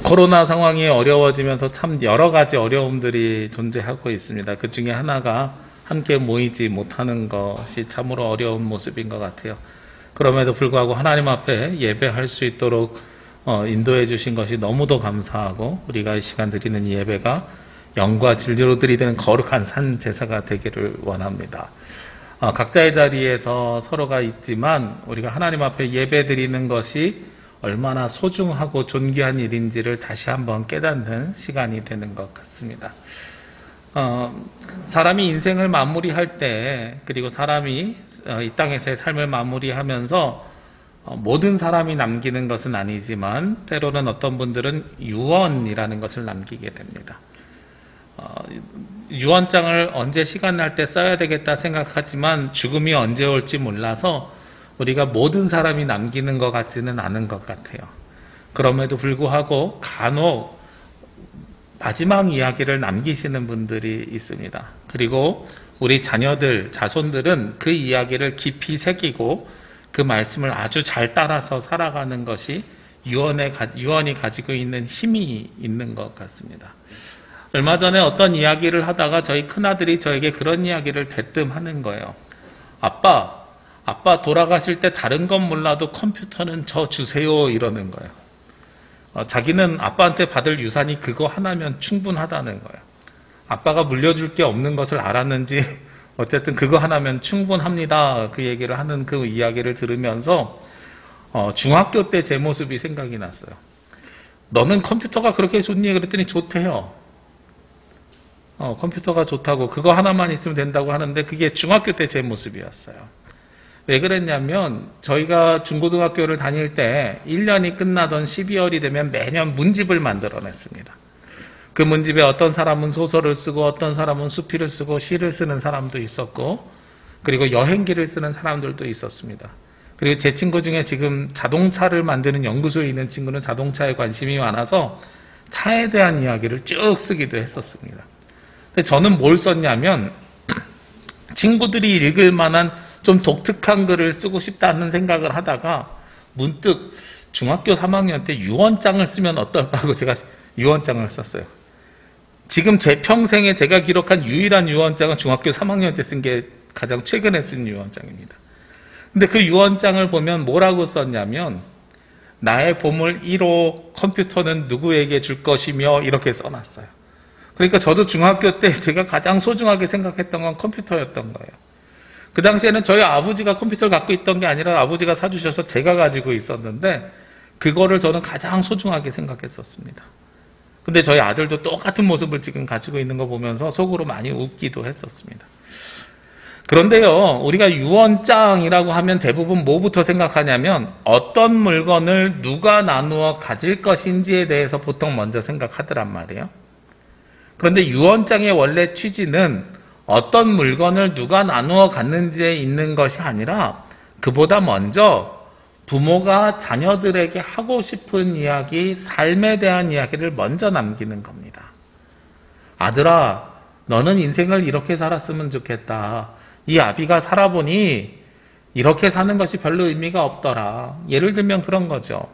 코로나 상황이 어려워지면서 참 여러 가지 어려움들이 존재하고 있습니다. 그 중에 하나가 함께 모이지 못하는 것이 참으로 어려운 모습인 것 같아요. 그럼에도 불구하고 하나님 앞에 예배할 수 있도록 인도해 주신 것이 너무도 감사하고, 우리가 이 시간 드리는 이 예배가 영과 진리로 드리는 거룩한 산 제사가 되기를 원합니다. 각자의 자리에서 서로가 있지만 우리가 하나님 앞에 예배 드리는 것이 얼마나 소중하고 존귀한 일인지를 다시 한번 깨닫는 시간이 되는 것 같습니다. 사람이 인생을 마무리할 때, 그리고 사람이 이 땅에서의 삶을 마무리하면서 모든 사람이 남기는 것은 아니지만 때로는 어떤 분들은 유언이라는 것을 남기게 됩니다. 유언장을 언제 시간 날 때 써야 되겠다 생각하지만 죽음이 언제 올지 몰라서 우리가 모든 사람이 남기는 것 같지는 않은 것 같아요. 그럼에도 불구하고 간혹 마지막 이야기를 남기시는 분들이 있습니다. 그리고 우리 자녀들, 자손들은 그 이야기를 깊이 새기고 그 말씀을 아주 잘 따라서 살아가는 것이 유언이 가지고 있는 힘이 있는 것 같습니다. 얼마 전에 어떤 이야기를 하다가 저희 큰아들이 저에게 그런 이야기를 대뜸 하는 거예요. 아빠 돌아가실 때 다른 건 몰라도 컴퓨터는 저 주세요, 이러는 거예요. 자기는 아빠한테 받을 유산이 그거 하나면 충분하다는 거예요. 아빠가 물려줄 게 없는 것을 알았는지 어쨌든 그거 하나면 충분합니다, 그 얘기를 하는 그 이야기를 들으면서 중학교 때 제 모습이 생각이 났어요. 너는 컴퓨터가 그렇게 좋니? 그랬더니 좋대요. 컴퓨터가 좋다고, 그거 하나만 있으면 된다고 하는데 그게 중학교 때 제 모습이었어요. 왜 그랬냐면 저희가 중고등학교를 다닐 때 1년이 끝나던 12월이 되면 매년 문집을 만들어냈습니다. 그 문집에 어떤 사람은 소설을 쓰고 어떤 사람은 수필을 쓰고 시를 쓰는 사람도 있었고, 그리고 여행기를 쓰는 사람들도 있었습니다. 그리고 제 친구 중에 지금 자동차를 만드는 연구소에 있는 친구는 자동차에 관심이 많아서 차에 대한 이야기를 쭉 쓰기도 했었습니다. 근데 저는 뭘 썼냐면 친구들이 읽을 만한 좀 독특한 글을 쓰고 싶다는 생각을 하다가 문득 중학교 3학년 때 유언장을 쓰면 어떨까 하고 제가 유언장을 썼어요. 지금 제 평생에 제가 기록한 유일한 유언장은 중학교 3학년 때 쓴 게 가장 최근에 쓴 유언장입니다. 근데 그 유언장을 보면 뭐라고 썼냐면, 나의 보물 1호 컴퓨터는 누구에게 줄 것이며, 이렇게 써놨어요. 그러니까 저도 중학교 때 제가 가장 소중하게 생각했던 건 컴퓨터였던 거예요. 그 당시에는 저희 아버지가 컴퓨터를 갖고 있던 게 아니라 아버지가 사주셔서 제가 가지고 있었는데 그거를 저는 가장 소중하게 생각했었습니다. 근데 저희 아들도 똑같은 모습을 지금 가지고 있는 거 보면서 속으로 많이 웃기도 했었습니다. 그런데요, 우리가 유언장이라고 하면 대부분 뭐부터 생각하냐면 어떤 물건을 누가 나누어 가질 것인지에 대해서 보통 먼저 생각하더란 말이에요. 그런데 유언장의 원래 취지는 어떤 물건을 누가 나누어 갔는지에 있는 것이 아니라 그보다 먼저 부모가 자녀들에게 하고 싶은 이야기, 삶에 대한 이야기를 먼저 남기는 겁니다. 아들아, 너는 인생을 이렇게 살았으면 좋겠다. 이 아비가 살아보니 이렇게 사는 것이 별로 의미가 없더라. 예를 들면 그런 거죠.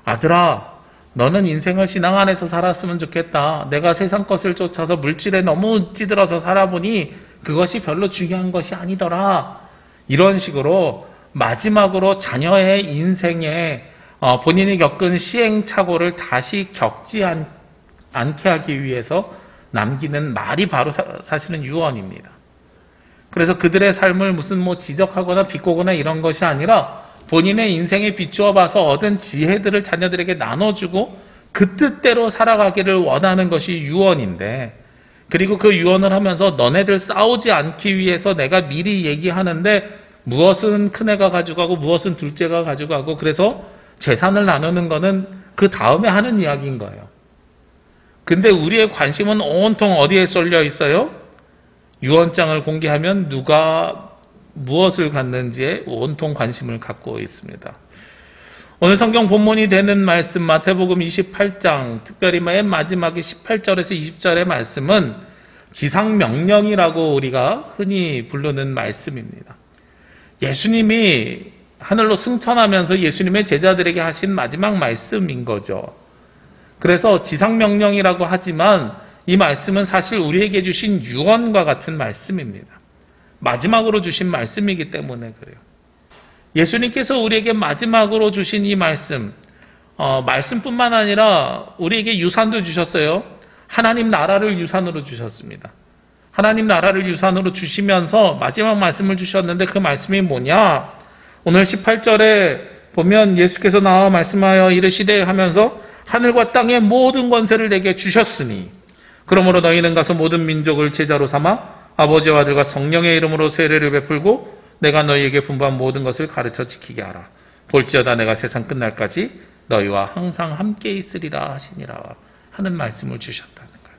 아들아, 너는 인생을 신앙 안에서 살았으면 좋겠다. 내가 세상 것을 쫓아서 물질에 너무 찌들어서 살아보니 그것이 별로 중요한 것이 아니더라. 이런 식으로 마지막으로 자녀의 인생에 본인이 겪은 시행착오를 다시 겪지 않게 하기 위해서 남기는 말이 바로 사실은 유언입니다. 그래서 그들의 삶을 무슨 지적하거나 비꼬거나 이런 것이 아니라 본인의 인생에 비추어 봐서 얻은 지혜들을 자녀들에게 나눠주고 그 뜻대로 살아가기를 원하는 것이 유언인데, 그리고 그 유언을 하면서 너네들 싸우지 않기 위해서 내가 미리 얘기하는데 무엇은 큰애가 가져가고 무엇은 둘째가 가져가고, 그래서 재산을 나누는 거는 그 다음에 하는 이야기인 거예요. 근데 우리의 관심은 온통 어디에 쏠려 있어요? 유언장을 공개하면 누가 무엇을 갖는지에 온통 관심을 갖고 있습니다. 오늘 성경 본문이 되는 말씀 마태복음 28장, 특별히 맨 마지막에 18절에서 20절의 말씀은 지상명령이라고 우리가 흔히 부르는 말씀입니다. 예수님이 하늘로 승천하면서 예수님의 제자들에게 하신 마지막 말씀인 거죠. 그래서 지상명령이라고 하지만 이 말씀은 사실 우리에게 주신 유언과 같은 말씀입니다. 마지막으로 주신 말씀이기 때문에 그래요. 예수님께서 우리에게 마지막으로 주신 이 말씀, 말씀뿐만 아니라 우리에게 유산도 주셨어요. 하나님 나라를 유산으로 주셨습니다. 하나님 나라를 유산으로 주시면서 마지막 말씀을 주셨는데 그 말씀이 뭐냐? 오늘 18절에 보면 예수께서 나와 말씀하여 이르시되 하면서 하늘과 땅의 모든 권세를 내게 주셨으니 그러므로 너희는 가서 모든 민족을 제자로 삼아 아버지와 아들과 성령의 이름으로 세례를 베풀고 내가 너희에게 분부한 모든 것을 가르쳐 지키게 하라. 볼지어다 내가 세상 끝날까지 너희와 항상 함께 있으리라 하시니라 하는 말씀을 주셨다는 거예요.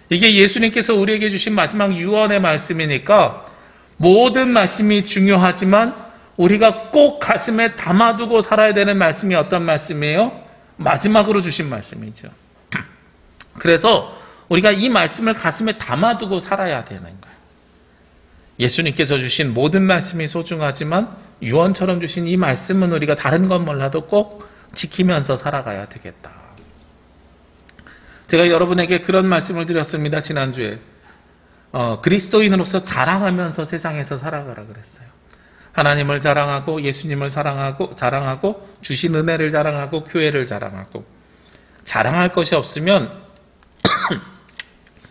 이게 예수님께서 우리에게 주신 마지막 유언의 말씀이니까 모든 말씀이 중요하지만 우리가 꼭 가슴에 담아두고 살아야 되는 말씀이 어떤 말씀이에요? 마지막으로 주신 말씀이죠. 그래서 우리가 이 말씀을 가슴에 담아두고 살아야 되는 거예요. 예수님께서 주신 모든 말씀이 소중하지만 유언처럼 주신 이 말씀은 우리가 다른 건 몰라도 꼭 지키면서 살아가야 되겠다. 제가 여러분에게 그런 말씀을 드렸습니다. 지난주에 그리스도인으로서 자랑하면서 세상에서 살아가라 그랬어요. 하나님을 자랑하고 예수님을 자랑하고 주신 은혜를 자랑하고 교회를 자랑하고 자랑할 것이 없으면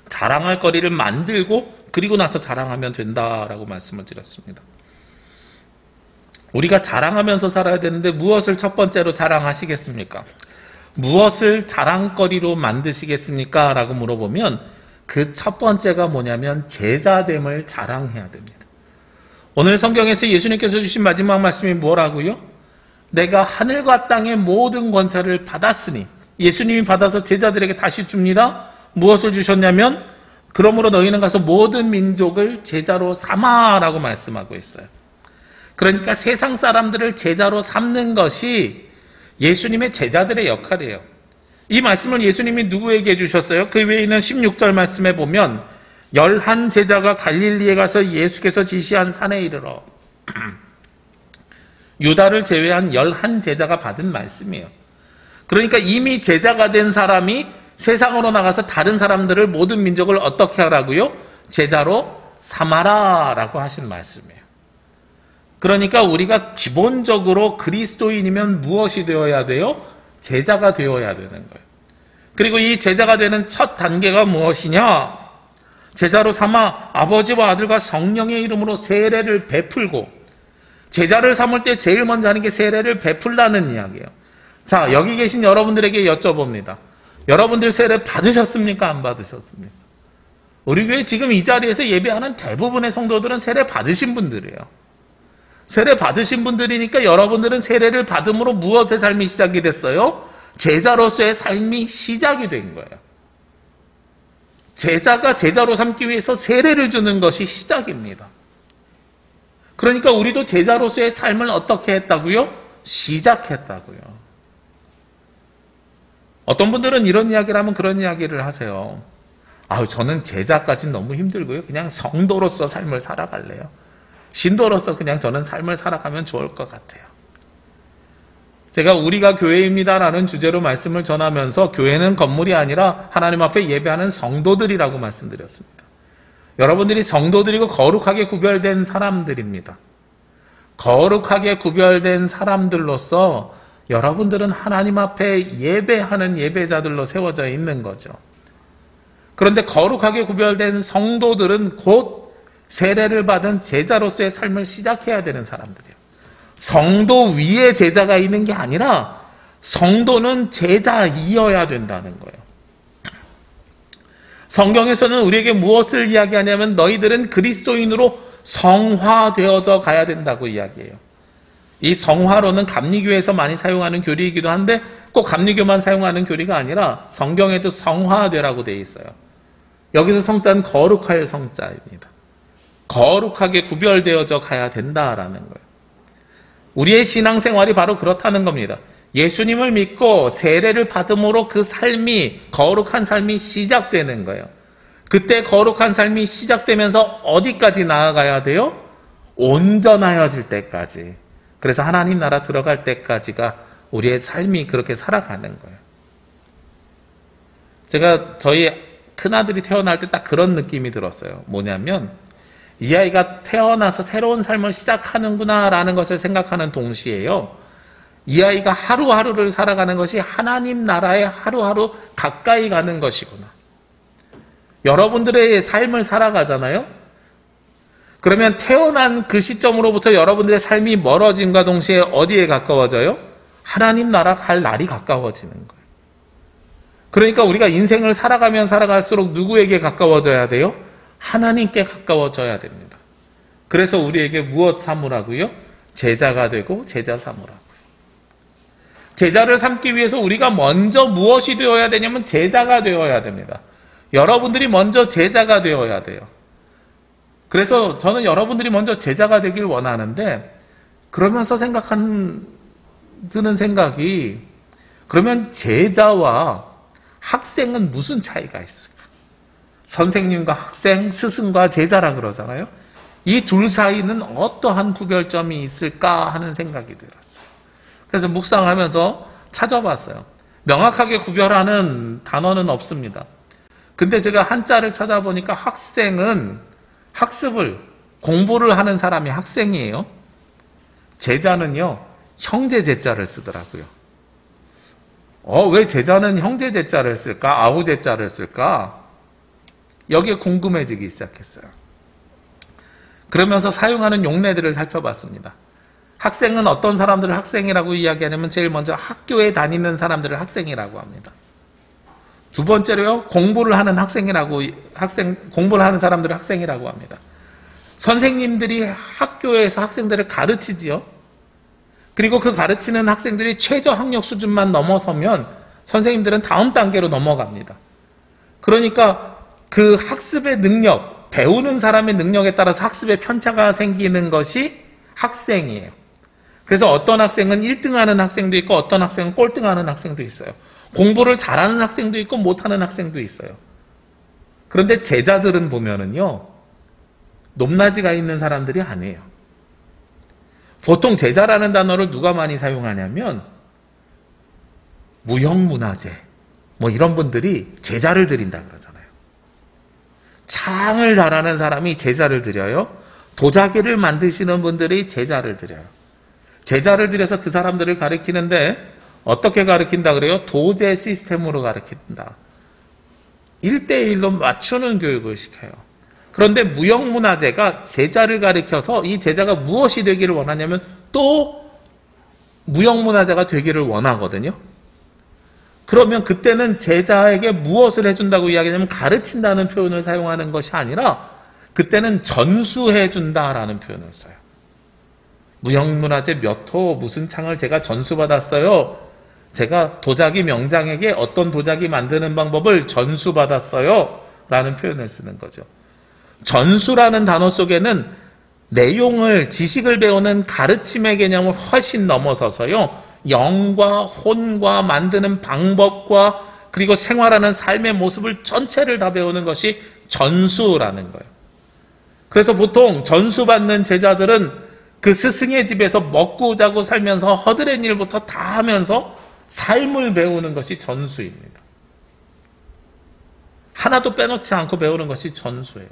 자랑할 거리를 만들고 그리고 나서 자랑하면 된다라고 말씀을 드렸습니다. 우리가 자랑하면서 살아야 되는데 무엇을 첫 번째로 자랑하시겠습니까? 무엇을 자랑거리로 만드시겠습니까? 라고 물어보면 그 첫 번째가 뭐냐면 제자됨을 자랑해야 됩니다. 오늘 성경에서 예수님께서 주신 마지막 말씀이 뭐라고요? 내가 하늘과 땅의 모든 권세를 받았으니 예수님이 받아서 제자들에게 다시 줍니다. 무엇을 주셨냐면 그러므로 너희는 가서 모든 민족을 제자로 삼아라고 말씀하고 있어요. 그러니까 세상 사람들을 제자로 삼는 것이 예수님의 제자들의 역할이에요. 이 말씀을 예수님이 누구에게 주셨어요? 그 외에 있는 16절 말씀에 보면 11 제자가 갈릴리에 가서 예수께서 지시한 산에 이르러 유다를 제외한 11 제자가 받은 말씀이에요. 그러니까 이미 제자가 된 사람이 세상으로 나가서 다른 사람들을 모든 민족을 어떻게 하라고요? 제자로 삼아라 라고 하신 말씀이에요. 그러니까 우리가 기본적으로 그리스도인이면 무엇이 되어야 돼요? 제자가 되어야 되는 거예요. 그리고 이 제자가 되는 첫 단계가 무엇이냐? 제자로 삼아 아버지와 아들과 성령의 이름으로 세례를 베풀고 제자를 삼을 때 제일 먼저 하는 게 세례를 베풀라는 이야기예요. 자, 여기 계신 여러분들에게 여쭤봅니다. 여러분들 세례 받으셨습니까? 안 받으셨습니까? 우리 교회 지금 이 자리에서 예배하는 대부분의 성도들은 세례 받으신 분들이에요. 세례 받으신 분들이니까 여러분들은 세례를 받음으로 무엇의 삶이 시작이 됐어요? 제자로서의 삶이 시작이 된 거예요. 제자가 제자로 삼기 위해서 세례를 주는 것이 시작입니다. 그러니까 우리도 제자로서의 삶을 어떻게 했다고요? 시작했다고요. 어떤 분들은 이런 이야기를 하면 그런 이야기를 하세요. 저는 제자까지는 너무 힘들고요. 그냥 성도로서 삶을 살아갈래요. 신도로서 그냥 저는 삶을 살아가면 좋을 것 같아요. 제가 우리가 교회입니다라는 주제로 말씀을 전하면서 교회는 건물이 아니라 하나님 앞에 예배하는 성도들이라고 말씀드렸습니다. 여러분들이 성도들이고 거룩하게 구별된 사람들입니다. 거룩하게 구별된 사람들로서 여러분들은 하나님 앞에 예배하는 예배자들로 세워져 있는 거죠. 그런데 거룩하게 구별된 성도들은 곧 세례를 받은 제자로서의 삶을 시작해야 되는 사람들이에요. 성도 위에 제자가 있는 게 아니라 성도는 제자이어야 된다는 거예요. 성경에서는 우리에게 무엇을 이야기하냐면 너희들은 그리스도인으로 성화되어져 가야 된다고 이야기해요. 이 성화로는 감리교에서 많이 사용하는 교리이기도 한데 꼭 감리교만 사용하는 교리가 아니라 성경에도 성화되라고 되어 있어요. 여기서 성자는 거룩할 성자입니다. 거룩하게 구별되어져 가야 된다라는 거예요. 우리의 신앙생활이 바로 그렇다는 겁니다. 예수님을 믿고 세례를 받음으로 그 삶이 거룩한 삶이 시작되는 거예요. 그때 거룩한 삶이 시작되면서 어디까지 나아가야 돼요? 온전하여질 때까지. 그래서 하나님 나라 들어갈 때까지가 우리의 삶이 그렇게 살아가는 거예요. 제가 저희 큰아들이 태어날 때 딱 그런 느낌이 들었어요. 뭐냐면 이 아이가 태어나서 새로운 삶을 시작하는구나 라는 것을 생각하는 동시에요, 이 아이가 하루하루를 살아가는 것이 하나님 나라에 하루하루 가까이 가는 것이구나. 여러분들의 삶을 살아가잖아요. 그러면 태어난 그 시점으로부터 여러분들의 삶이 멀어짐과 동시에 어디에 가까워져요? 하나님 나라 갈 날이 가까워지는 거예요. 그러니까 우리가 인생을 살아가면 살아갈수록 누구에게 가까워져야 돼요? 하나님께 가까워져야 됩니다. 그래서 우리에게 무엇 삼으라고요? 제자가 되고 제자 삼으라고요. 제자를 삼기 위해서 우리가 먼저 무엇이 되어야 되냐면 제자가 되어야 됩니다. 여러분들이 먼저 제자가 되어야 돼요. 그래서 저는 여러분들이 먼저 제자가 되길 원하는데, 그러면서 드는 생각이, 그러면 제자와 학생은 무슨 차이가 있을까? 선생님과 학생, 스승과 제자라 그러잖아요. 이 둘 사이는 어떠한 구별점이 있을까 하는 생각이 들었어요. 그래서 묵상하면서 찾아봤어요. 명확하게 구별하는 단어는 없습니다. 근데 제가 한자를 찾아보니까 학생은 학습을, 공부를 하는 사람이 학생이에요. 제자는요, 형제 제자를 쓰더라고요. 왜 제자는 형제 제자를 쓸까? 아우 제자를 쓸까? 여기에 궁금해지기 시작했어요. 그러면서 사용하는 용례들을 살펴봤습니다. 학생은 어떤 사람들을 학생이라고 이야기하냐면 제일 먼저 학교에 다니는 사람들을 학생이라고 합니다. 두 번째로요, 공부를 하는 공부를 하는 사람들을 학생이라고 합니다. 선생님들이 학교에서 학생들을 가르치지요. 그리고 그 가르치는 학생들이 최저 학력 수준만 넘어서면 선생님들은 다음 단계로 넘어갑니다. 그러니까 그 학습의 능력, 배우는 사람의 능력에 따라서 학습의 편차가 생기는 것이 학생이에요. 그래서 어떤 학생은 1등하는 학생도 있고 어떤 학생은 꼴등하는 학생도 있어요. 공부를 잘하는 학생도 있고 못하는 학생도 있어요. 그런데 제자들은 보면은요, 높낮이가 있는 사람들이 아니에요. 보통 제자라는 단어를 누가 많이 사용하냐면 무형문화재 이런 분들이 제자를 드린다 그러잖아요. 창을 잘하는 사람이 제자를 드려요. 도자기를 만드시는 분들이 제자를 드려요. 제자를 들여서 그 사람들을 가르치는데 어떻게 가르친다 그래요? 도제 시스템으로 가르친다. 1대1로 맞추는 교육을 시켜요. 그런데 무형문화재가 제자를 가르쳐서 이 제자가 무엇이 되기를 원하냐면 또 무형문화재가 되기를 원하거든요. 그러면 그때는 제자에게 무엇을 해준다고 이야기하냐면 가르친다는 표현을 사용하는 것이 아니라 그때는 전수해준다라는 표현을 써요. 무형문화재 몇 호 무슨 창을 제가 전수받았어요. 제가 도자기 명장에게 어떤 도자기 만드는 방법을 전수받았어요. 라는 표현을 쓰는 거죠. 전수라는 단어 속에는 내용을, 지식을 배우는 가르침의 개념을 훨씬 넘어서서요, 영과 혼과 만드는 방법과 그리고 생활하는 삶의 모습을 전체를 다 배우는 것이 전수라는 거예요. 그래서 보통 전수받는 제자들은 그 스승의 집에서 먹고 자고 살면서 허드렛 일부터 다 하면서 삶을 배우는 것이 전수입니다. 하나도 빼놓지 않고 배우는 것이 전수예요.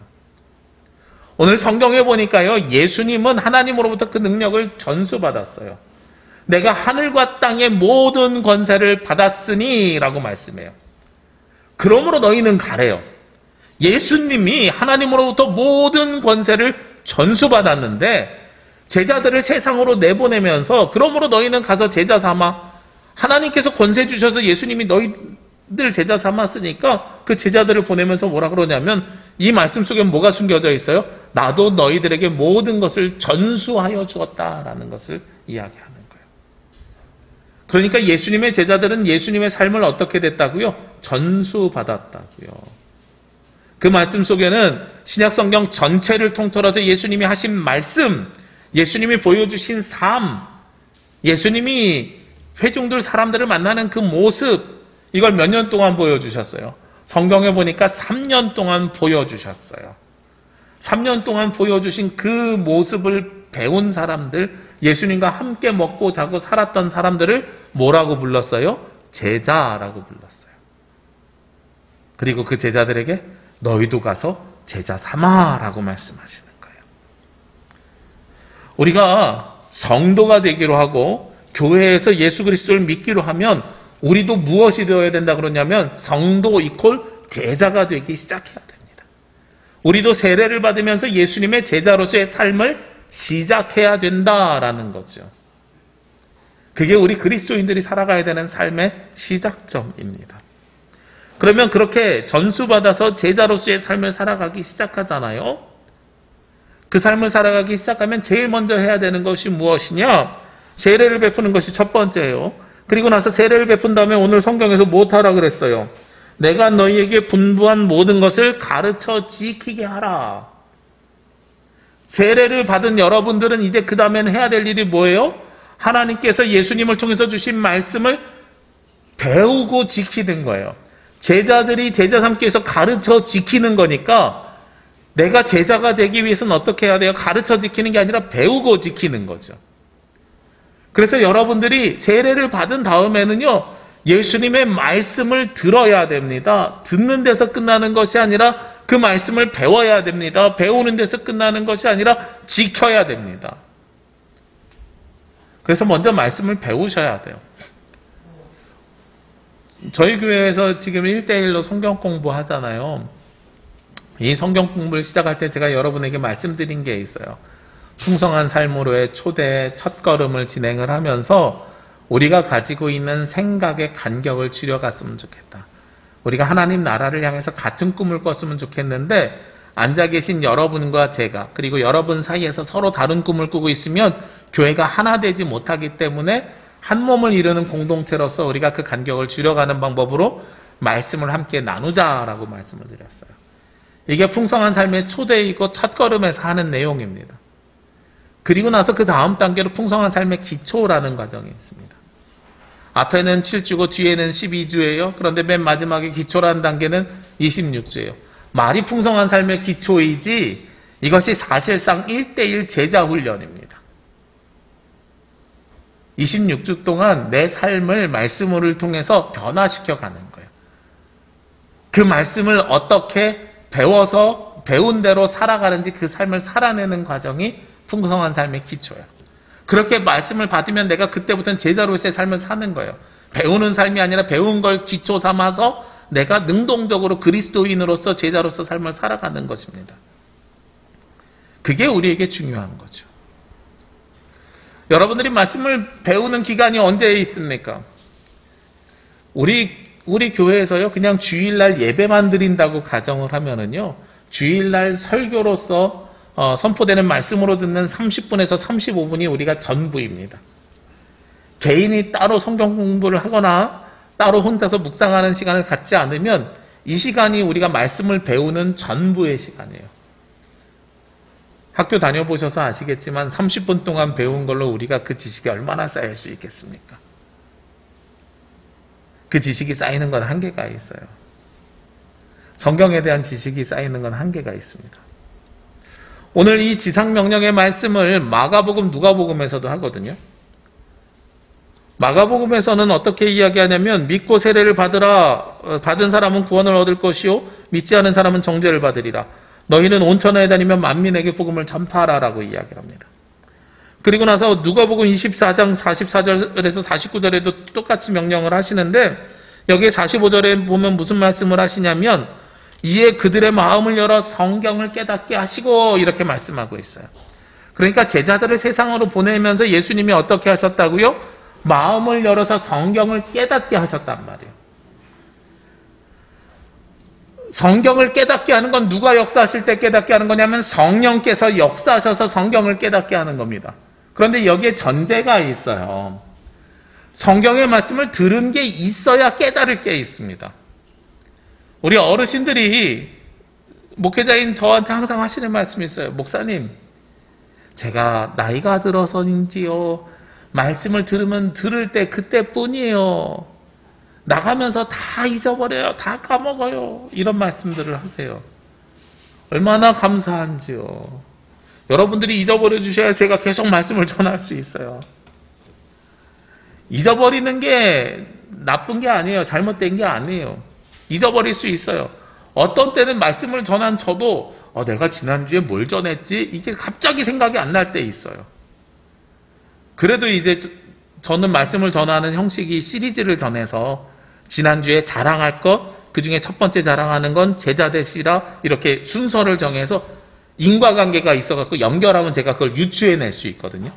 오늘 성경에 보니까요, 예수님은 하나님으로부터 그 능력을 전수받았어요. 내가 하늘과 땅의 모든 권세를 받았으니 라고 말씀해요. 그러므로 너희는 가래요. 예수님이 하나님으로부터 모든 권세를 전수받았는데 제자들을 세상으로 내보내면서 그러므로 너희는 가서 제자 삼아, 하나님께서 권세 주셔서 예수님이 너희들 제자 삼았으니까 그 제자들을 보내면서 뭐라 그러냐면 이 말씀 속에 뭐가 숨겨져 있어요? 나도 너희들에게 모든 것을 전수하여 주었다라는 것을 이야기하는 거예요. 그러니까 예수님의 제자들은 예수님의 삶을 어떻게 됐다고요? 전수받았다고요. 그 말씀 속에는 신약성경 전체를 통틀어서 예수님이 하신 말씀, 예수님이 보여주신 삶, 예수님이 회중들 사람들을 만나는 그 모습, 이걸 몇 년 동안 보여주셨어요? 성경에 보니까 3년 동안 보여주셨어요. 3년 동안 보여주신 그 모습을 배운 사람들, 예수님과 함께 먹고 자고 살았던 사람들을 뭐라고 불렀어요? 제자라고 불렀어요. 그리고 그 제자들에게 너희도 가서 제자 삼아라고 말씀하시는 거예요. 우리가 성도가 되기로 하고 교회에서 예수 그리스도를 믿기로 하면 우리도 무엇이 되어야 된다 그러냐면 성도 이퀄 제자가 되기 시작해야 됩니다. 우리도 세례를 받으면서 예수님의 제자로서의 삶을 시작해야 된다라는 거죠. 그게 우리 그리스도인들이 살아가야 되는 삶의 시작점입니다. 그러면 그렇게 전수받아서 제자로서의 삶을 살아가기 시작하잖아요. 그 삶을 살아가기 시작하면 제일 먼저 해야 되는 것이 무엇이냐? 세례를 베푸는 것이 첫 번째예요. 그리고 나서 세례를 베푼 다음에 오늘 성경에서 무엇하라 그랬어요? 내가 너희에게 분부한 모든 것을 가르쳐 지키게 하라. 세례를 받은 여러분들은 이제 그 다음에는 해야 될 일이 뭐예요? 하나님께서 예수님을 통해서 주신 말씀을 배우고 지키는 거예요. 제자들이 제자 삼기 위해서 가르쳐 지키는 거니까 내가 제자가 되기 위해서는 어떻게 해야 돼요? 가르쳐 지키는 게 아니라 배우고 지키는 거죠. 그래서 여러분들이 세례를 받은 다음에는요, 예수님의 말씀을 들어야 됩니다. 듣는 데서 끝나는 것이 아니라 그 말씀을 배워야 됩니다. 배우는 데서 끝나는 것이 아니라 지켜야 됩니다. 그래서 먼저 말씀을 배우셔야 돼요. 저희 교회에서 지금 1대1로 성경 공부하잖아요. 이 성경 공부를 시작할 때 제가 여러분에게 말씀드린 게 있어요. 풍성한 삶으로의 초대 첫걸음을 진행을 하면서 우리가 가지고 있는 생각의 간격을 줄여갔으면 좋겠다. 우리가 하나님 나라를 향해서 같은 꿈을 꿨으면 좋겠는데 앉아 계신 여러분과 제가 그리고 여러분 사이에서 서로 다른 꿈을 꾸고 있으면 교회가 하나 되지 못하기 때문에 한 몸을 이루는 공동체로서 우리가 그 간격을 줄여가는 방법으로 말씀을 함께 나누자라고 말씀을 드렸어요. 이게 풍성한 삶의 초대이고 첫걸음에서 하는 내용입니다. 그리고 나서 그 다음 단계로 풍성한 삶의 기초라는 과정이 있습니다. 앞에는 7주고 뒤에는 12주예요. 그런데 맨 마지막에 기초라는 단계는 26주예요. 말이 풍성한 삶의 기초이지 이것이 사실상 1대1 제자 훈련입니다. 26주 동안 내 삶을 말씀을 통해서 변화시켜 가는 거예요. 그 말씀을 어떻게 배워서 배운 대로 살아가는지 그 삶을 살아내는 과정이 풍성한 삶의 기초예요. 그렇게 말씀을 받으면 내가 그때부터는 제자로서의 삶을 사는 거예요. 배우는 삶이 아니라 배운 걸 기초 삼아서 내가 능동적으로 그리스도인으로서 제자로서 삶을 살아가는 것입니다. 그게 우리에게 중요한 거죠. 여러분들이 말씀을 배우는 기간이 언제 있습니까? 우리 교회에서요, 그냥 주일날 예배만 드린다고 가정을 하면은요, 주일날 설교로서 선포되는 말씀으로 듣는 30분에서 35분이 우리가 전부입니다. 개인이 따로 성경 공부를 하거나 따로 혼자서 묵상하는 시간을 갖지 않으면 이 시간이 우리가 말씀을 배우는 전부의 시간이에요. 학교 다녀보셔서 아시겠지만 30분 동안 배운 걸로 우리가 그 지식이 얼마나 쌓일 수 있겠습니까? 그 지식이 쌓이는 건 한계가 있어요. 성경에 대한 지식이 쌓이는 건 한계가 있습니다. 오늘 이 지상명령의 말씀을 마가복음, 누가복음에서도 하거든요. 마가복음에서는 어떻게 이야기하냐면 믿고 세례를 받은 사람은 구원을 얻을 것이요 믿지 않은 사람은 정죄를 받으리라. 너희는 온 천하에 다니며 만민에게 복음을 전파하라라고 이야기를 합니다. 그리고 나서 누가복음 24장 44절에서 49절에도 똑같이 명령을 하시는데 여기에 45절에 보면 무슨 말씀을 하시냐면 이에 그들의 마음을 열어 성경을 깨닫게 하시고 이렇게 말씀하고 있어요. 그러니까 제자들을 세상으로 보내면서 예수님이 어떻게 하셨다고요? 마음을 열어서 성경을 깨닫게 하셨단 말이에요. 성경을 깨닫게 하는 건 누가 역사하실 때 깨닫게 하는 거냐면 성령께서 역사하셔서 성경을 깨닫게 하는 겁니다. 그런데 여기에 전제가 있어요. 성경의 말씀을 들은 게 있어야 깨달을 게 있습니다. 우리 어르신들이 목회자인 저한테 항상 하시는 말씀이 있어요. 목사님, 제가 나이가 들어서인지요, 말씀을 들으면 들을 때 그때뿐이에요. 나가면서 다 잊어버려요. 다 까먹어요. 이런 말씀들을 하세요. 얼마나 감사한지요. 여러분들이 잊어버려 주셔야 제가 계속 말씀을 전할 수 있어요. 잊어버리는 게 나쁜 게 아니에요. 잘못된 게 아니에요. 잊어버릴 수 있어요. 어떤 때는 말씀을 전한 저도 내가 지난주에 뭘 전했지? 이게 갑자기 생각이 안 날 때 있어요. 그래도 이제 저는 말씀을 전하는 형식이 시리즈를 전해서 지난주에 자랑할 것, 그 중에 첫 번째 자랑하는 건 제자 되시라 이렇게 순서를 정해서 인과관계가 있어갖고 연결하면 제가 그걸 유추해낼 수 있거든요.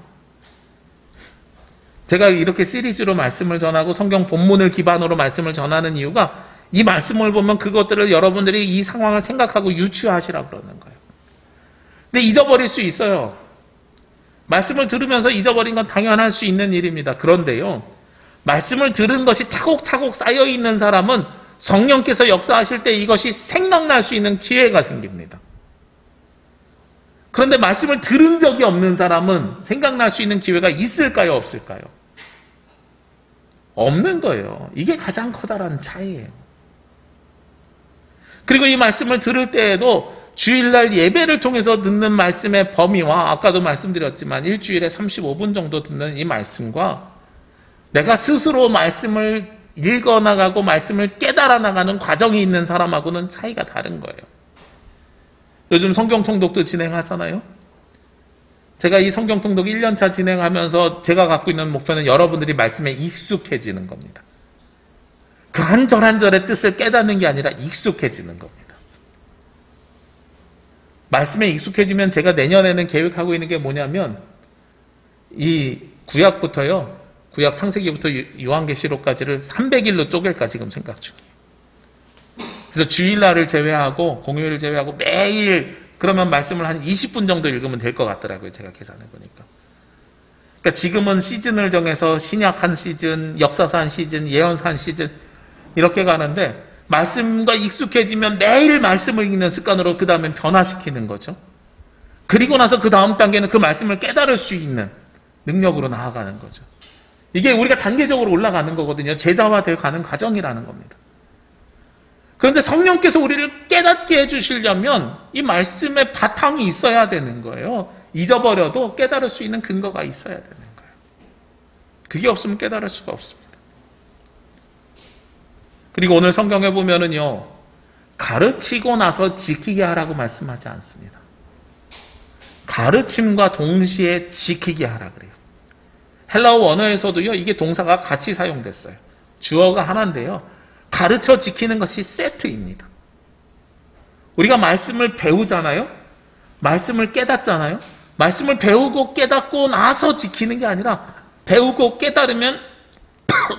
제가 이렇게 시리즈로 말씀을 전하고 성경 본문을 기반으로 말씀을 전하는 이유가 이 말씀을 보면 그것들을 여러분들이 이 상황을 생각하고 유추하시라 그러는 거예요. 근데 잊어버릴 수 있어요. 말씀을 들으면서 잊어버린 건 당연할 수 있는 일입니다. 그런데요, 말씀을 들은 것이 차곡차곡 쌓여있는 사람은 성령께서 역사하실 때 이것이 생각날 수 있는 기회가 생깁니다. 그런데 말씀을 들은 적이 없는 사람은 생각날 수 있는 기회가 있을까요? 없을까요? 없는 거예요. 이게 가장 커다란 차이예요. 그리고 이 말씀을 들을 때에도 주일날 예배를 통해서 듣는 말씀의 범위와 아까도 말씀드렸지만 일주일에 35분 정도 듣는 이 말씀과 내가 스스로 말씀을 읽어나가고 말씀을 깨달아 나가는 과정이 있는 사람하고는 차이가 다른 거예요. 요즘 성경통독도 진행하잖아요. 제가 이 성경통독 1년차 진행하면서 제가 갖고 있는 목표는 여러분들이 말씀에 익숙해지는 겁니다. 그 한 절 한 절의 뜻을 깨닫는 게 아니라 익숙해지는 겁니다. 말씀에 익숙해지면 제가 내년에는 계획하고 있는 게 뭐냐면 이 구약부터요. 구약 창세기부터 요한계시록까지를 300일로 쪼갤까 지금 생각 중이에요. 그래서 주일날을 제외하고 공휴일을 제외하고 매일 그러면 말씀을 한 20분 정도 읽으면 될 것 같더라고요. 제가 계산해 보니까. 그러니까 지금은 시즌을 정해서 신약 한 시즌, 역사사 한 시즌, 예언사 한 시즌 이렇게 가는데 말씀과 익숙해지면 매일 말씀을 읽는 습관으로 그 다음엔 변화시키는 거죠. 그리고 나서 그 다음 단계는 그 말씀을 깨달을 수 있는 능력으로 나아가는 거죠. 이게 우리가 단계적으로 올라가는 거거든요. 제자화되어 가는 과정이라는 겁니다. 그런데 성령께서 우리를 깨닫게 해주시려면 이 말씀의 바탕이 있어야 되는 거예요. 잊어버려도 깨달을 수 있는 근거가 있어야 되는 거예요. 그게 없으면 깨달을 수가 없습니다. 그리고 오늘 성경에 보면은요, 가르치고 나서 지키게 하라고 말씀하지 않습니다. 가르침과 동시에 지키게 하라 그래요. 헬라어 원어에서도요, 이게 동사가 같이 사용됐어요. 주어가 하나인데요, 가르쳐 지키는 것이 세트입니다. 우리가 말씀을 배우잖아요. 말씀을 깨닫잖아요. 말씀을 배우고 깨닫고 나서 지키는 게 아니라 배우고 깨달으면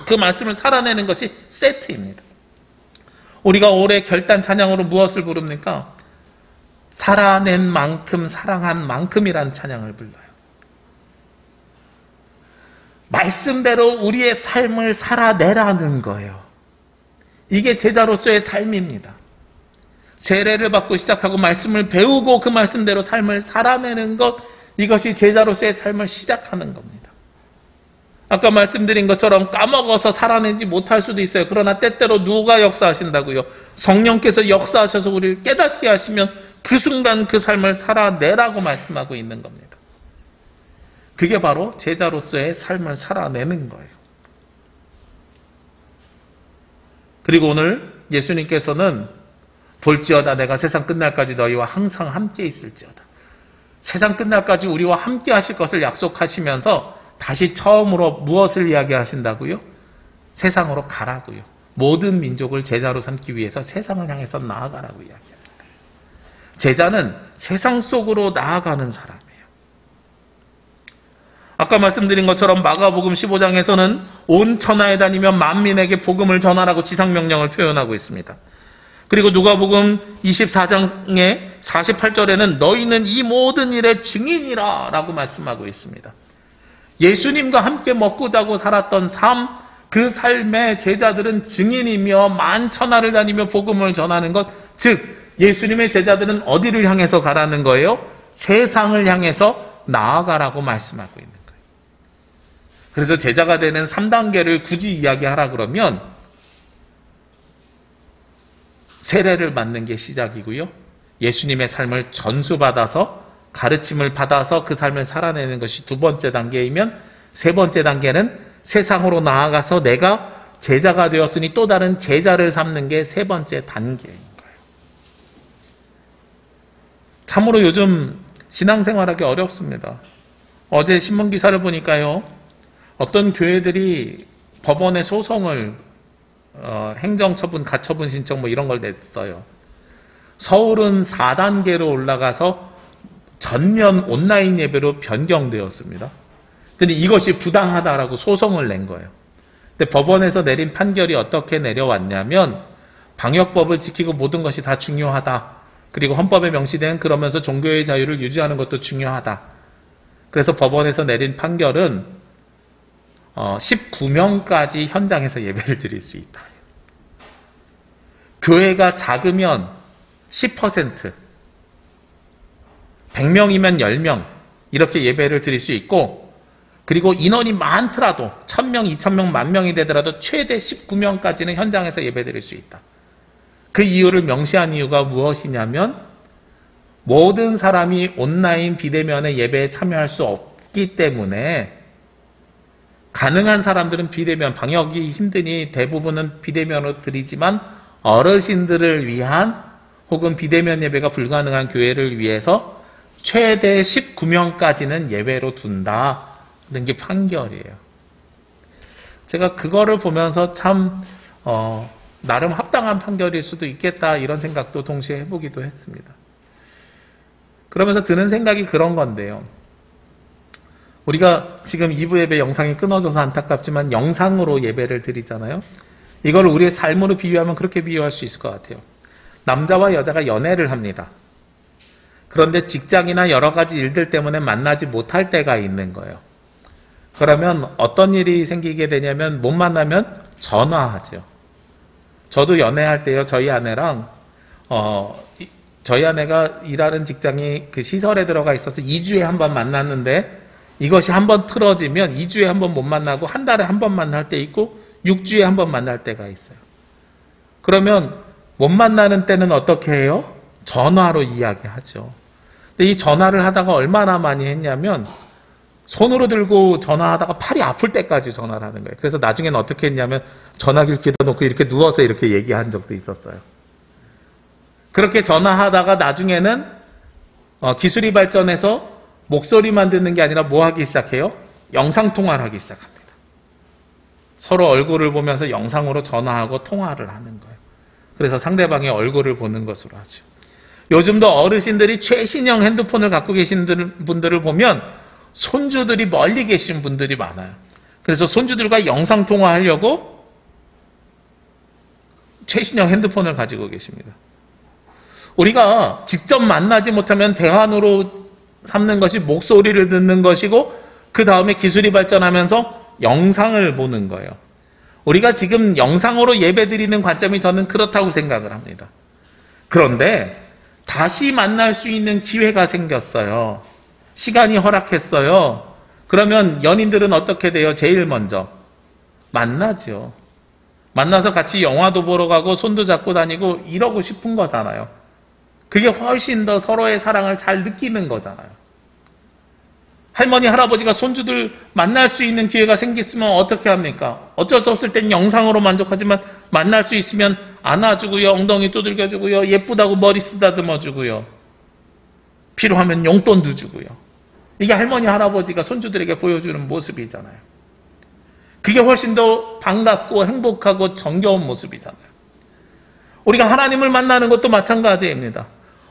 그 말씀을 살아내는 것이 세트입니다. 우리가 올해 결단 찬양으로 무엇을 부릅니까? 살아낸 만큼 사랑한 만큼이라는 찬양을 불러요. 말씀대로 우리의 삶을 살아내라는 거예요. 이게 제자로서의 삶입니다. 세례를 받고 시작하고 말씀을 배우고 그 말씀대로 삶을 살아내는 것, 이것이 제자로서의 삶을 시작하는 겁니다. 아까 말씀드린 것처럼 까먹어서 살아내지 못할 수도 있어요. 그러나 때때로 누가 역사하신다고요? 성령께서 역사하셔서 우리를 깨닫게 하시면 그 순간 그 삶을 살아내라고 말씀하고 있는 겁니다. 그게 바로 제자로서의 삶을 살아내는 거예요. 그리고 오늘 예수님께서는 볼지어다 내가 세상 끝날까지 너희와 항상 함께 있을지어다. 세상 끝날까지 우리와 함께 하실 것을 약속하시면서 다시 처음으로 무엇을 이야기하신다고요? 세상으로 가라고요. 모든 민족을 제자로 삼기 위해서 세상을 향해서 나아가라고 이야기합니다. 제자는 세상 속으로 나아가는 사람이에요. 아까 말씀드린 것처럼 마가복음 15장에서는 온 천하에 다니며 만민에게 복음을 전하라고 지상명령을 표현하고 있습니다. 그리고 누가복음 24장의 48절에는 너희는 이 모든 일의 증인이라 라고 말씀하고 있습니다. 예수님과 함께 먹고 자고 살았던 삶, 그 삶의 제자들은 증인이며 만천하를 다니며 복음을 전하는 것, 즉 예수님의 제자들은 어디를 향해서 가라는 거예요? 세상을 향해서 나아가라고 말씀하고 있는 거예요. 그래서 제자가 되는 3단계를 굳이 이야기하라 그러면 세례를 받는 게 시작이고요. 예수님의 삶을 전수받아서 가르침을 받아서 그 삶을 살아내는 것이 두 번째 단계이면 세 번째 단계는 세상으로 나아가서 내가 제자가 되었으니 또 다른 제자를 삼는 게 세 번째 단계인 거예요. 참으로 요즘 신앙생활하기 어렵습니다. 어제 신문기사를 보니까요, 어떤 교회들이 법원에 소송을 행정처분, 가처분 신청 뭐 이런 걸 냈어요. 서울은 4단계로 올라가서 전면 온라인 예배로 변경되었습니다. 근데 이것이 부당하다라고 소송을 낸 거예요. 근데 법원에서 내린 판결이 어떻게 내려왔냐면, 방역법을 지키고 모든 것이 다 중요하다. 그리고 헌법에 명시된 그러면서 종교의 자유를 유지하는 것도 중요하다. 그래서 법원에서 내린 판결은 19명까지 현장에서 예배를 드릴 수 있다. 교회가 작으면 10%, 100명이면 10명 이렇게 예배를 드릴 수 있고, 그리고 인원이 많더라도 1000명, 2000명, 10,000명이 되더라도 최대 19명까지는 현장에서 예배 드릴 수 있다. 그 이유를 명시한 이유가 무엇이냐면, 모든 사람이 온라인 비대면의 예배에 참여할 수 없기 때문에 가능한 사람들은 비대면, 방역이 힘드니 대부분은 비대면으로 드리지만 어르신들을 위한 혹은 비대면 예배가 불가능한 교회를 위해서 최대 19명까지는 예배로 둔다는 게 판결이에요. 제가 그거를 보면서 참 나름 합당한 판결일 수도 있겠다 이런 생각도 동시에 해보기도 했습니다. 그러면서 드는 생각이 그런 건데요. 우리가 지금 2부 예배 영상이 끊어져서 안타깝지만 영상으로 예배를 드리잖아요. 이걸 우리의 삶으로 비유하면 그렇게 비유할 수 있을 것 같아요. 남자와 여자가 연애를 합니다. 그런데 직장이나 여러 가지 일들 때문에 만나지 못할 때가 있는 거예요. 그러면 어떤 일이 생기게 되냐면, 못 만나면 전화하죠. 저도 연애할 때요, 저희 아내랑 저희 아내가 일하는 직장이 그 시설에 들어가 있어서 2주에 한 번 만났는데, 이것이 한 번 틀어지면 2주에 한 번 못 만나고 한 달에 한 번 만날 때 있고 6주에 한 번 만날 때가 있어요. 그러면 못 만나는 때는 어떻게 해요? 전화로 이야기하죠. 근데 이 전화를 하다가 얼마나 많이 했냐면, 손으로 들고 전화하다가 팔이 아플 때까지 전화를 하는 거예요. 그래서 나중에는 어떻게 했냐면 전화기를 귀에다 놓고 이렇게 누워서 이렇게 얘기한 적도 있었어요. 그렇게 전화하다가 나중에는 기술이 발전해서 목소리만 듣는 게 아니라 뭐 하기 시작해요? 영상통화를 하기 시작합니다. 서로 얼굴을 보면서 영상으로 전화하고 통화를 하는 거예요. 그래서 상대방의 얼굴을 보는 것으로 하죠. 요즘도 어르신들이 최신형 핸드폰을 갖고 계신 분들을 보면 손주들이 멀리 계신 분들이 많아요. 그래서 손주들과 영상통화하려고 최신형 핸드폰을 가지고 계십니다. 우리가 직접 만나지 못하면 대화로 삼는 것이 목소리를 듣는 것이고, 그 다음에 기술이 발전하면서 영상을 보는 거예요. 우리가 지금 영상으로 예배드리는 관점이 저는 그렇다고 생각을 합니다. 그런데 다시 만날 수 있는 기회가 생겼어요. 시간이 허락했어요. 그러면 연인들은 어떻게 돼요? 제일 먼저 만나죠. 만나서 같이 영화도 보러 가고 손도 잡고 다니고 이러고 싶은 거잖아요. 그게 훨씬 더 서로의 사랑을 잘 느끼는 거잖아요. 할머니, 할아버지가 손주들 만날 수 있는 기회가 생겼으면 어떻게 합니까? 어쩔 수 없을 땐 영상으로 만족하지만 만날 수 있으면 안아주고요, 엉덩이 두들겨주고요, 예쁘다고 머리 쓰다듬어주고요, 필요하면 용돈도 주고요. 이게 할머니, 할아버지가 손주들에게 보여주는 모습이잖아요. 그게 훨씬 더 반갑고 행복하고 정겨운 모습이잖아요. 우리가 하나님을 만나는 것도 마찬가지입니다.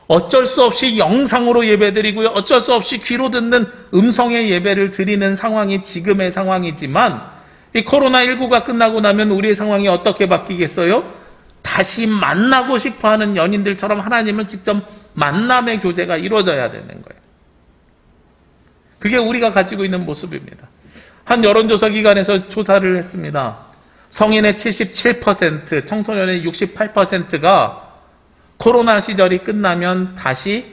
어쩔 수 없이 영상으로 예배드리고요, 어쩔 수 없이 귀로 듣는 음성의 예배를 드리는 상황이 지금의 상황이지만, 이 코로나19가 끝나고 나면 우리의 상황이 어떻게 바뀌겠어요? 다시 만나고 싶어하는 연인들처럼 하나님을 직접 만남의 교제가 이루어져야 되는 거예요. 그게 우리가 가지고 있는 모습입니다. 한 여론조사 기관에서 조사를 했습니다. 성인의 77%, 청소년의 68%가 코로나 시절이 끝나면 다시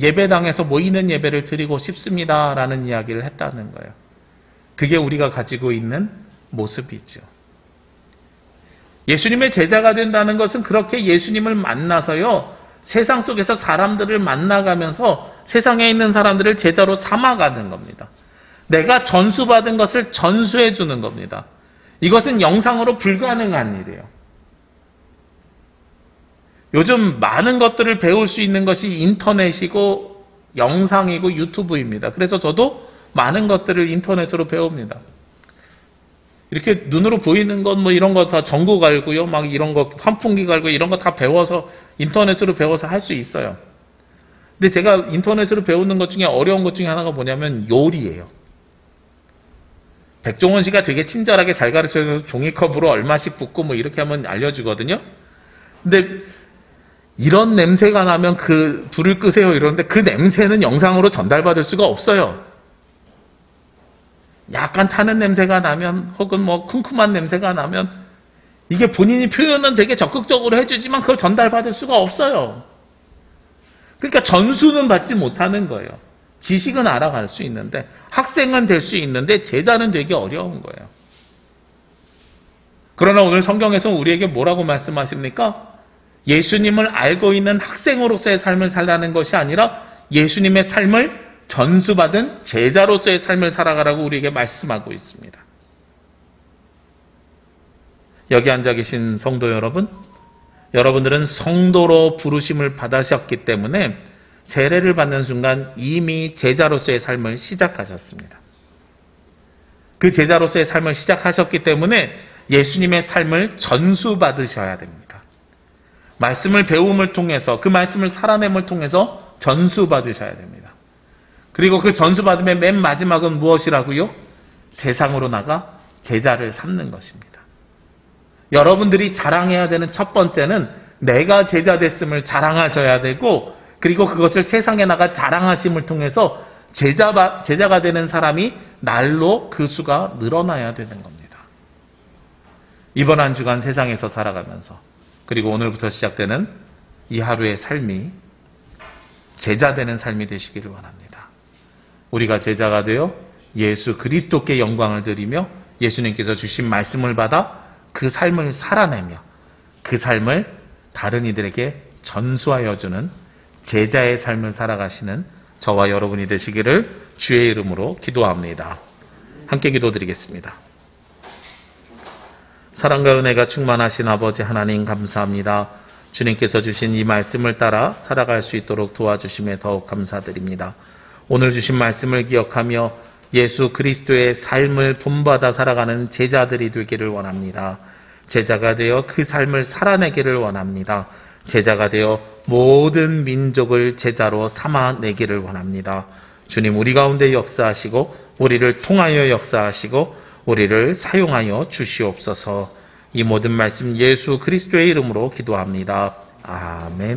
예배당에서 모이는 예배를 드리고 싶습니다라는 이야기를 했다는 거예요. 그게 우리가 가지고 있는 모습이죠. 예수님의 제자가 된다는 것은 그렇게 예수님을 만나서요, 세상 속에서 사람들을 만나가면서 세상에 있는 사람들을 제자로 삼아가는 겁니다. 내가 전수받은 것을 전수해 주는 겁니다. 이것은 영상으로 불가능한 일이에요. 요즘 많은 것들을 배울 수 있는 것이 인터넷이고 영상이고 유튜브입니다. 그래서 저도 많은 것들을 인터넷으로 배웁니다. 이렇게 눈으로 보이는 것 뭐 이런 거 다 전구 갈고요. 막 이런 거 환풍기 갈고 이런 거 다 배워서 인터넷으로 배워서 할 수 있어요. 근데 제가 인터넷으로 배우는 것 중에 어려운 것 중에 하나가 뭐냐면 요리예요. 백종원 씨가 되게 친절하게 잘 가르쳐줘서 종이컵으로 얼마씩 붓고 뭐 이렇게 하면 알려주거든요. 근데 이런 냄새가 나면 그 불을 끄세요 이러는데 그 냄새는 영상으로 전달받을 수가 없어요. 약간 타는 냄새가 나면 혹은 뭐 쿰쿰한 냄새가 나면 이게 본인이 표현은 되게 적극적으로 해주지만 그걸 전달받을 수가 없어요. 그러니까 전수는 받지 못하는 거예요. 지식은 알아갈 수 있는데 학생은 될 수 있는데 제자는 되기 어려운 거예요. 그러나 오늘 성경에서 우리에게 뭐라고 말씀하십니까? 예수님을 알고 있는 학생으로서의 삶을 살라는 것이 아니라 예수님의 삶을 전수받은 제자로서의 삶을 살아가라고 우리에게 말씀하고 있습니다. 여기 앉아 계신 성도 여러분, 여러분들은 성도로 부르심을 받으셨기 때문에 세례를 받는 순간 이미 제자로서의 삶을 시작하셨습니다. 그 제자로서의 삶을 시작하셨기 때문에 예수님의 삶을 전수받으셔야 됩니다. 말씀을 배움을 통해서 그 말씀을 살아냄을 통해서 전수받으셔야 됩니다. 그리고 그 전수받음의 맨 마지막은 무엇이라고요? 세상으로 나가 제자를 삼는 것입니다. 여러분들이 자랑해야 되는 첫 번째는 내가 제자 됐음을 자랑하셔야 되고 그리고 그것을 세상에 나가 자랑하심을 통해서 제자가 되는 사람이 날로 그 수가 늘어나야 되는 겁니다. 이번 한 주간 세상에서 살아가면서 그리고 오늘부터 시작되는 이 하루의 삶이 제자 되는 삶이 되시기를 원합니다. 우리가 제자가 되어 예수 그리스도께 영광을 드리며 예수님께서 주신 말씀을 받아 그 삶을 살아내며 그 삶을 다른 이들에게 전수하여 주는 제자의 삶을 살아가시는 저와 여러분이 되시기를 주의 이름으로 기도합니다. 함께 기도드리겠습니다. 사랑과 은혜가 충만하신 아버지 하나님 감사합니다. 주님께서 주신 이 말씀을 따라 살아갈 수 있도록 도와주심에 더욱 감사드립니다. 오늘 주신 말씀을 기억하며 예수 그리스도의 삶을 본받아 살아가는 제자들이 되기를 원합니다. 제자가 되어 그 삶을 살아내기를 원합니다. 제자가 되어 모든 민족을 제자로 삼아내기를 원합니다. 주님 우리 가운데 역사하시고 우리를 통하여 역사하시고 우리를 사용하여 주시옵소서. 이 모든 말씀 예수 그리스도의 이름으로 기도합니다. 아멘.